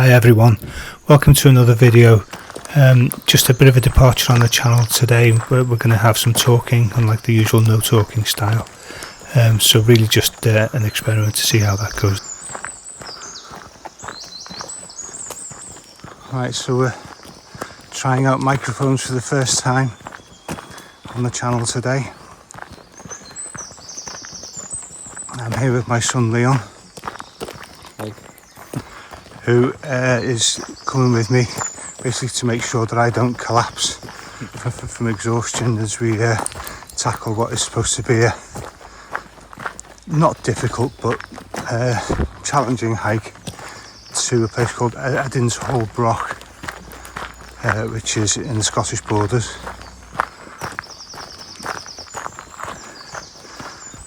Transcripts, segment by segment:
Hi everyone, welcome to another video. Just a bit of a departure on the channel today. We're going to have some talking, unlike the usual no talking style. So really just an experiment to see how that goes. Right, so we're trying out microphones for the first time on the channel today. I'm here with my son Leon. Hi. Who is coming with me basically to make sure that I don't collapse from exhaustion as we tackle what is supposed to be a not difficult but challenging hike to a place called Edin's Broch, which is in the Scottish borders,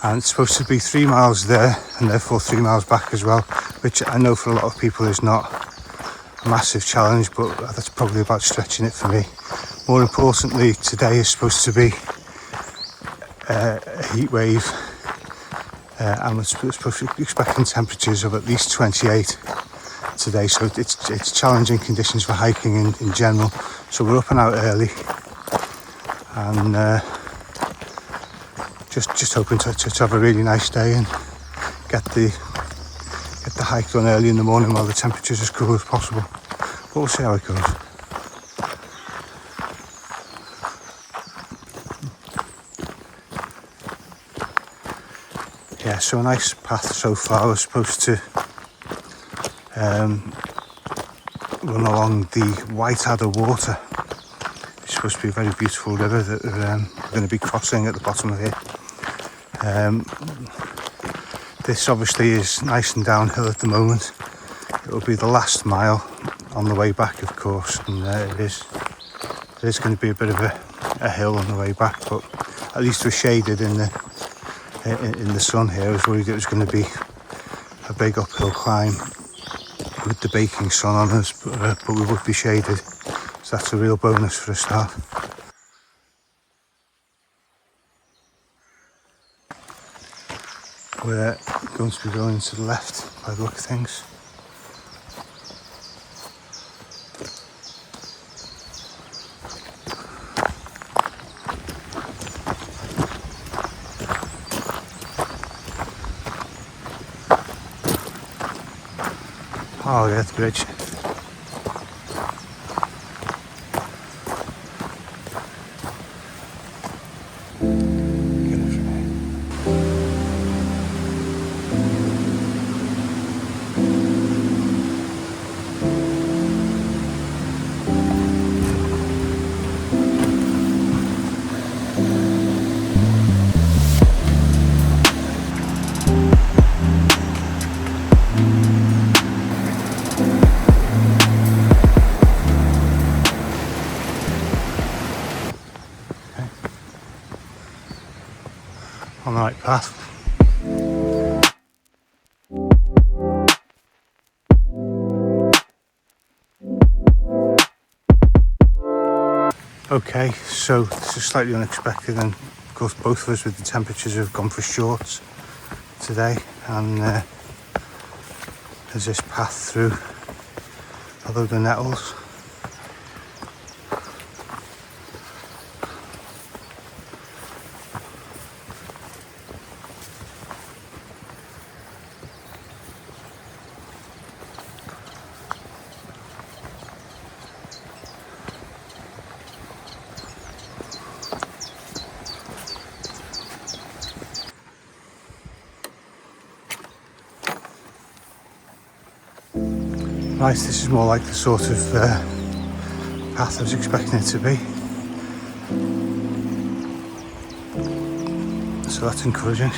and it's supposed to be 3 miles there and therefore 3 miles back as well, which I know for a lot of people is not a massive challenge, but that's probably about stretching it for me. More importantly, today is supposed to be a heat wave, and we're supposed to be expecting temperatures of at least 28 today, so it's challenging conditions for hiking in general. So we're up and out early, and just hoping to have a really nice day and get the hike done early in the morning while the temperature's as cool as possible. But we'll see how it goes. Yeah, so a nice path so far. We're supposed to run along the Whiteadder water. It's supposed to be a very beautiful river that we're going to be crossing at the bottom of here. This obviously is nice and downhill at the moment. It will be the last mile on the way back, of course, and it is going to be a bit of a hill on the way back, but at least we're shaded in the sun here. I was worried it was going to be a big uphill climb with the baking sun on us, but we would be shaded, so that's a real bonus for a start. We're going to be going to the left by the look of things. Oh, yeah, the bridge. On the right path. Okay, so this is slightly unexpected, and of course both of us with the temperatures have gone for shorts today, and there's this path through a load of nettles. Right, this is more like the sort of path I was expecting it to be. So that's encouraging.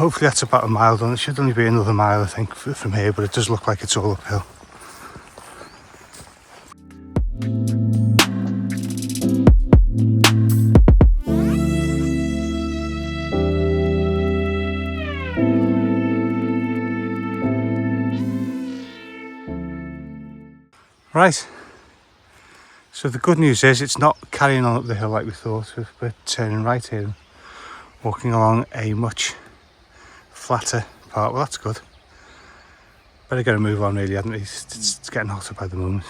hopefully that's about a mile done. It should only be another mile, I think, from here, but it does look like it's all uphill. Right, so the good news is it's not carrying on up the hill like we thought. We're turning right here and walking along a much flatter part. Well, that's good. Better get a move on really, hadn't we? It's getting hotter by the moment.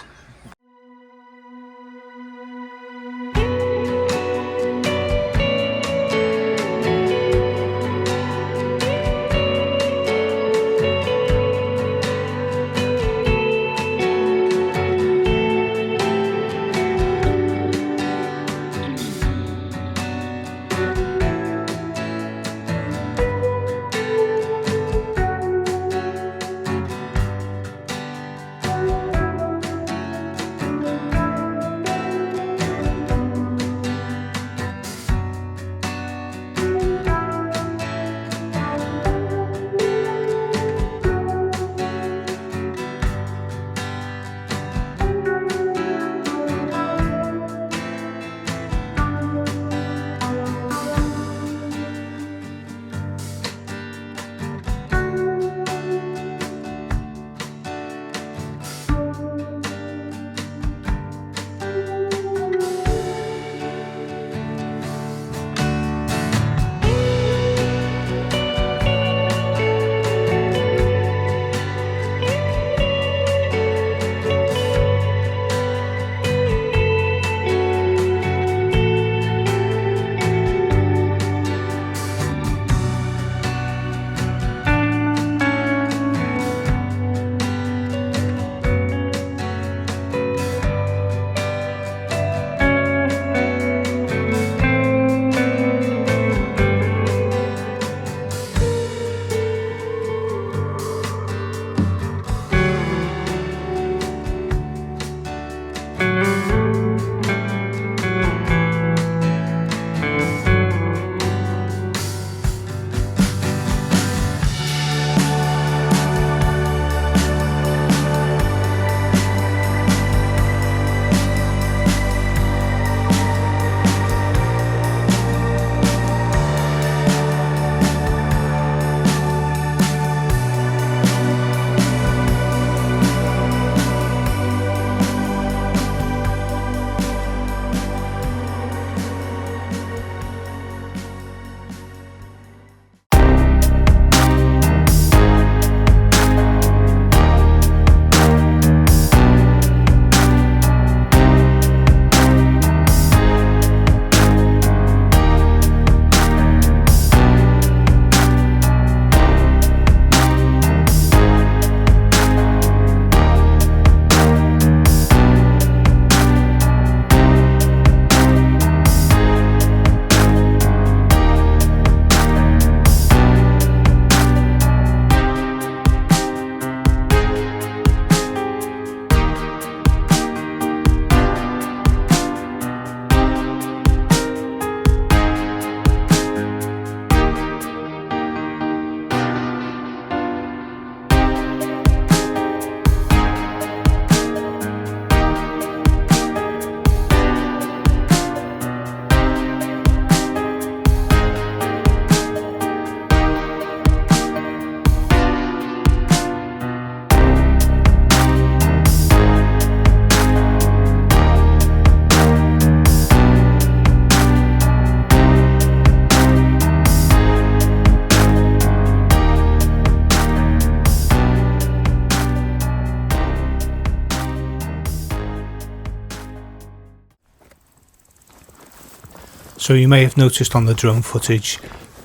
So you may have noticed on the drone footage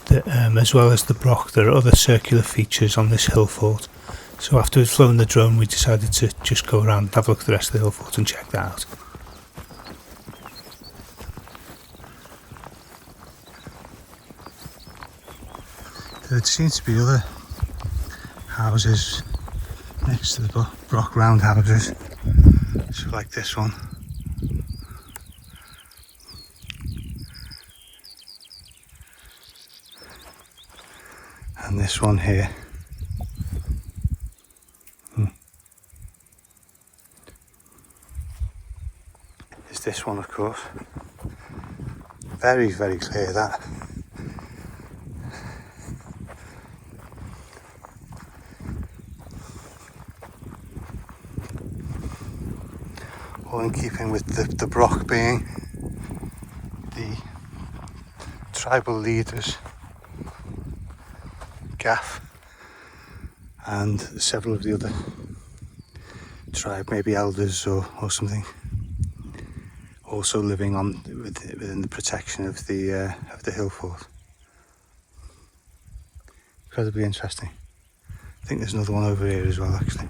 that as well as the broch, there are other circular features on this hill fort. So after we'd flown the drone, we decided to just go around and have a look at the rest of the hill fort and check that out. There seems to be other houses next to the broch round houses, so like this one. And this one here. Is this one, of course. Very, very clear, that. All in keeping with the Broch being the tribal leaders gaff, and several of the other tribe, maybe elders or something, also living on within the protection of the hill fort. Incredibly interesting. I think there's another one over here as well, actually.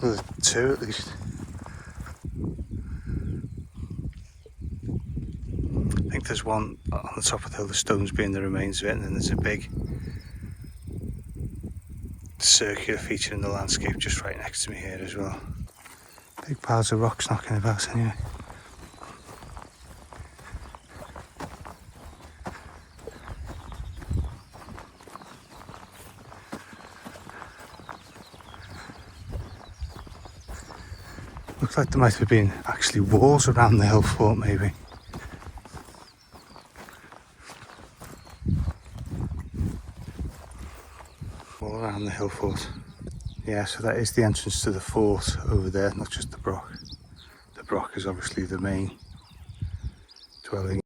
Another two at least. I think there's one on the top of the hill, the stones being the remains of it, and then there's a big circular feature in the landscape just right next to me here as well. Big piles of rocks knocking about anyway. Looks like there might have been actually walls around the hill fort, maybe. All around the hill fort. Yeah, so that is the entrance to the fort over there, not just the Broch. The Broch is obviously the main dwelling.